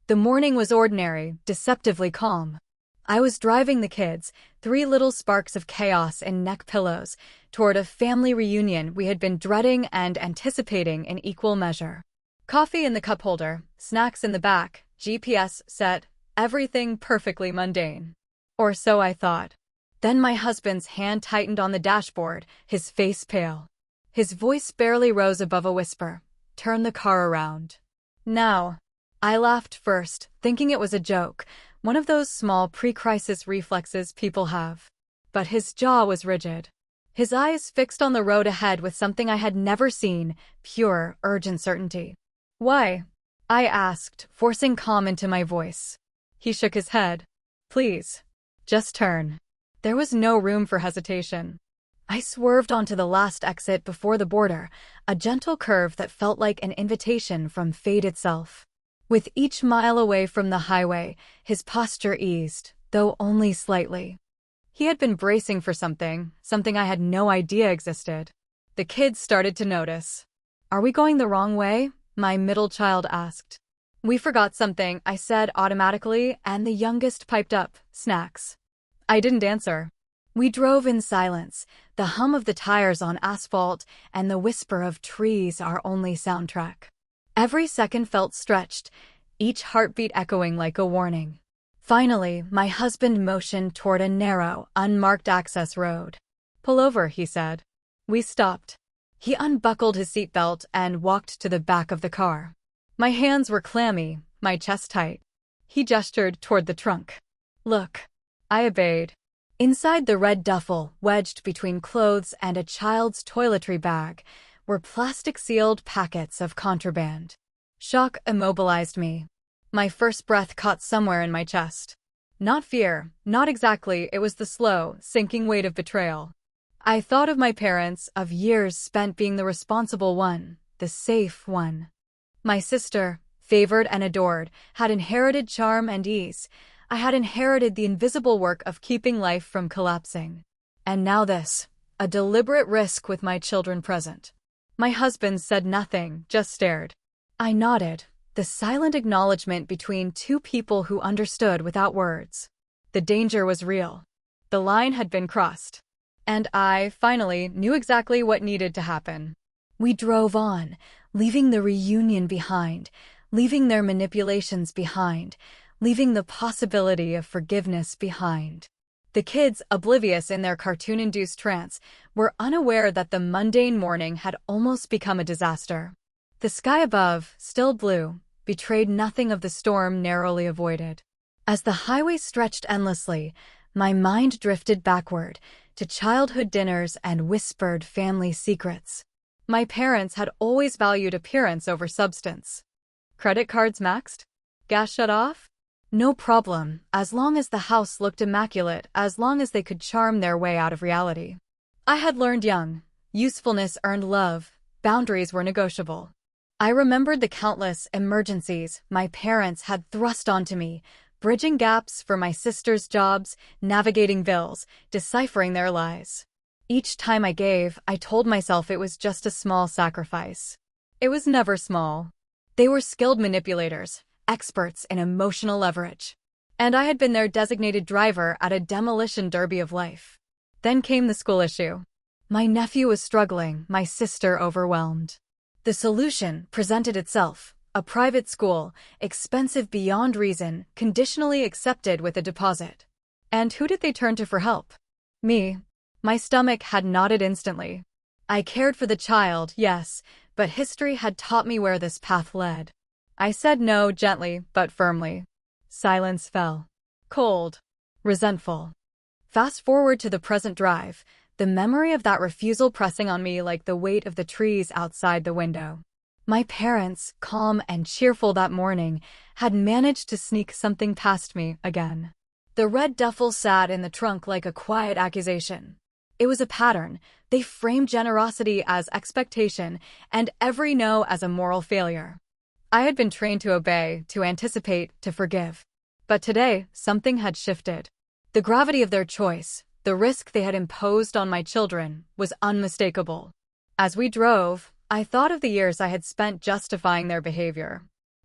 The morning was ordinary, deceptively calm. I was driving the kids, three little sparks of chaos in neck pillows, toward a family reunion we had been dreading and anticipating in equal measure. Coffee in the cup holder, snacks in the back, GPS set, everything perfectly mundane. Or so I thought. Then my husband's hand tightened on the dashboard, his face pale. His voice barely rose above a whisper. "Turn the car around." Now. I laughed first, thinking it was a joke, one of those small pre-crisis reflexes people have. But his jaw was rigid. His eyes fixed on the road ahead with something I had never seen, pure, urgent certainty. "Why?" I asked, forcing calm into my voice. He shook his head. "Please. Just turn." There was no room for hesitation. I swerved onto the last exit before the border, a gentle curve that felt like an invitation from fate itself. With each mile away from the highway, his posture eased, though only slightly. He had been bracing for something I had no idea existed. The kids started to notice. "Are we going the wrong way?" my middle child asked. "We forgot something," I said automatically, and the youngest piped up, "Snacks." I didn't answer. We drove in silence, the hum of the tires on asphalt and the whisper of trees our only soundtrack. Every second felt stretched, each heartbeat echoing like a warning. Finally, my husband motioned toward a narrow, unmarked access road. "Pull over," he said. We stopped. He unbuckled his seatbelt and walked to the back of the car. My hands were clammy, my chest tight. He gestured toward the trunk. "Look." I obeyed. Inside the red duffel, wedged between clothes and a child's toiletry bag, were plastic-sealed packets of contraband. Shock immobilized me. My first breath caught somewhere in my chest. Not fear, not exactly, it was the slow, sinking weight of betrayal. I thought of my parents, of years spent being the responsible one, the safe one. My sister, favored and adored, had inherited charm and ease. I had inherited the invisible work of keeping life from collapsing. And now this, a deliberate risk with my children present. My husband said nothing, just stared. I nodded, the silent acknowledgement between two people who understood without words. The danger was real. The line had been crossed. And I, finally, knew exactly what needed to happen. We drove on, leaving the reunion behind, leaving their manipulations behind, leaving the possibility of forgiveness behind. The kids, oblivious in their cartoon-induced trance, were unaware that the mundane morning had almost become a disaster. The sky above, still blue, betrayed nothing of the storm narrowly avoided. As the highway stretched endlessly, my mind drifted backward, to childhood dinners and whispered family secrets. My parents had always valued appearance over substance. Credit cards maxed? Gas shut off? No problem, as long as the house looked immaculate, as long as they could charm their way out of reality. I had learned young. Usefulness earned love. Boundaries were negotiable. I remembered the countless emergencies my parents had thrust onto me, bridging gaps for my sister's jobs, navigating bills, deciphering their lies. Each time I gave, I told myself it was just a small sacrifice. It was never small. They were skilled manipulators, experts in emotional leverage. And I had been their designated driver at a demolition derby of life. Then came the school issue. My nephew was struggling, my sister overwhelmed. The solution presented itself. A private school, expensive beyond reason, conditionally accepted with a deposit. And who did they turn to for help? Me. My stomach had knotted instantly. I cared for the child, yes, but history had taught me where this path led. I said no gently but firmly. Silence fell. Cold. Resentful. Fast forward to the present drive, the memory of that refusal pressing on me like the weight of the trees outside the window. My parents, calm and cheerful that morning, had managed to sneak something past me again. The red duffel sat in the trunk like a quiet accusation. It was a pattern. They framed generosity as expectation and every no as a moral failure. I had been trained to obey, to anticipate, to forgive. But today, something had shifted. The gravity of their choice, the risk they had imposed on my children, was unmistakable. As we drove, I thought of the years I had spent justifying their behavior.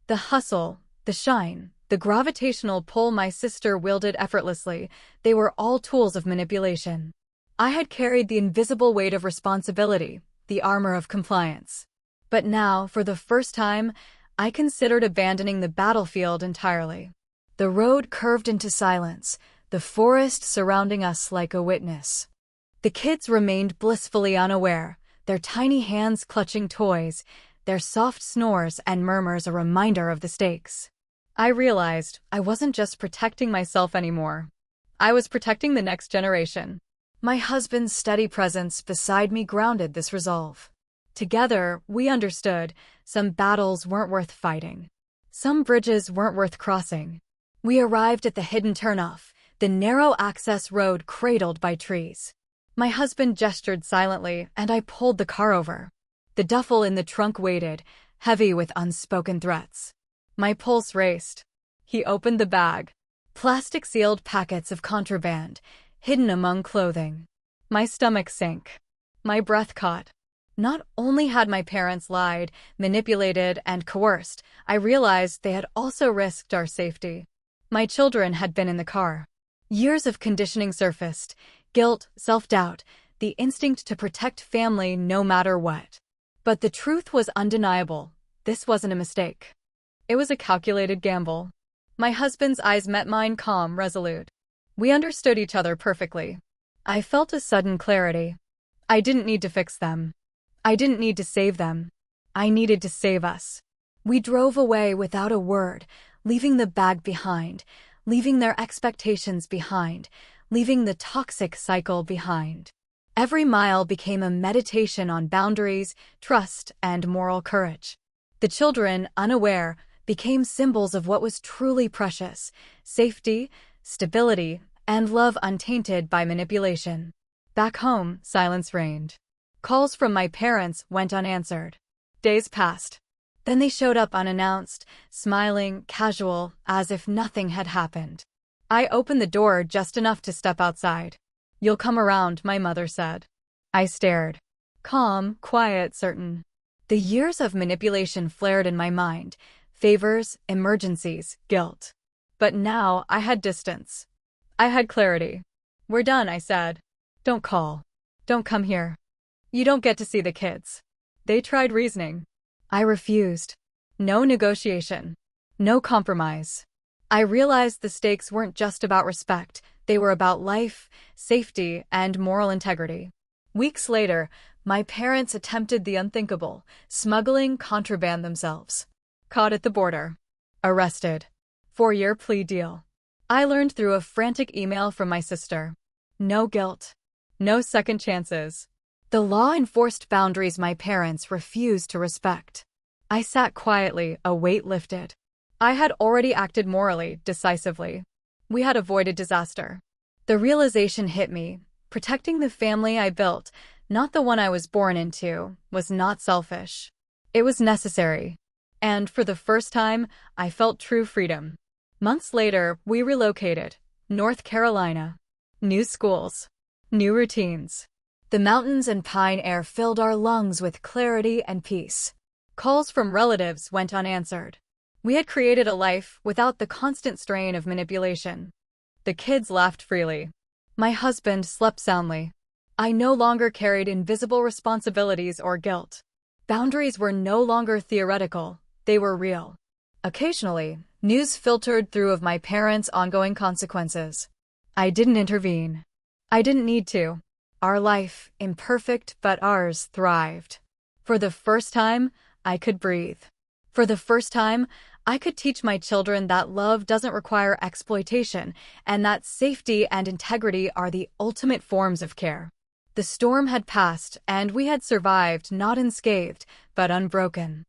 The hustle, the The shine, the gravitational pull my sister wielded effortlessly, they were all tools of manipulation. I had carried the invisible weight of responsibility, the armor of compliance. But now, for the first time, I considered abandoning the battlefield entirely. The road curved into silence, the forest surrounding us like a witness. The kids remained blissfully unaware, their tiny hands clutching toys, their soft snores and murmurs a reminder of the stakes. I realized I wasn't just protecting myself anymore. I was protecting the next generation. My husband's steady presence beside me grounded this resolve. Together, we understood some battles weren't worth fighting. Some bridges weren't worth crossing. We arrived at the hidden turnoff, the narrow access road cradled by trees. My husband gestured silently, and I pulled the car over. The duffel in the trunk waited, heavy with unspoken threats. My pulse raced. He opened the bag. Plastic-sealed packets of contraband, hidden among clothing. My stomach sank. My breath caught. Not only had my parents lied, manipulated, and coerced, I realized they had also risked our safety. My children had been in the car. Years of conditioning surfaced, guilt, self-doubt, the instinct to protect family no matter what. But the truth was undeniable. This wasn't a mistake. It was a calculated gamble. My husband's eyes met mine, calm, resolute. We understood each other perfectly. I felt a sudden clarity. I didn't need to fix them. I didn't need to save them. I needed to save us. We drove away without a word, leaving the bag behind, leaving their expectations behind, leaving the toxic cycle behind. Every mile became a meditation on boundaries, trust, and moral courage. The children, unaware, became symbols of what was truly precious: safety, stability, and love untainted by manipulation. Back home, silence reigned. Calls from my parents went unanswered. Days passed. Then they showed up unannounced, smiling, casual, as if nothing had happened. I opened the door just enough to step outside. "You'll come around," my mother said. I stared. Calm, quiet, certain. The years of manipulation flared in my mind. Favors, emergencies, guilt. But now I had distance. I had clarity. "We're done," I said. "Don't call. Don't come here. You don't get to see the kids." They tried reasoning. I refused. No negotiation. No compromise. I realized the stakes weren't just about respect. They were about life, safety, and moral integrity. Weeks later, my parents attempted the unthinkable, smuggling contraband themselves. Caught at the border. Arrested. 4-year plea deal. I learned through a frantic email from my sister. No guilt. No second chances. The law enforced boundaries my parents refused to respect. I sat quietly, a weight lifted. I had already acted morally, decisively. We had avoided disaster. The realization hit me. Protecting the family I built, not the one I was born into, was not selfish. It was necessary. And for the first time, I felt true freedom. Months later, we relocated. North Carolina. New schools. New routines. The mountains and pine air filled our lungs with clarity and peace. Calls from relatives went unanswered. We had created a life without the constant strain of manipulation. The kids laughed freely. My husband slept soundly. I no longer carried invisible responsibilities or guilt. Boundaries were no longer theoretical, they were real. Occasionally, news filtered through of my parents' ongoing consequences. I didn't intervene. I didn't need to. Our life, imperfect but ours, thrived. For the first time, I could breathe. For the first time, I could teach my children that love doesn't require exploitation and that safety and integrity are the ultimate forms of care. The storm had passed and we had survived, not unscathed, but unbroken.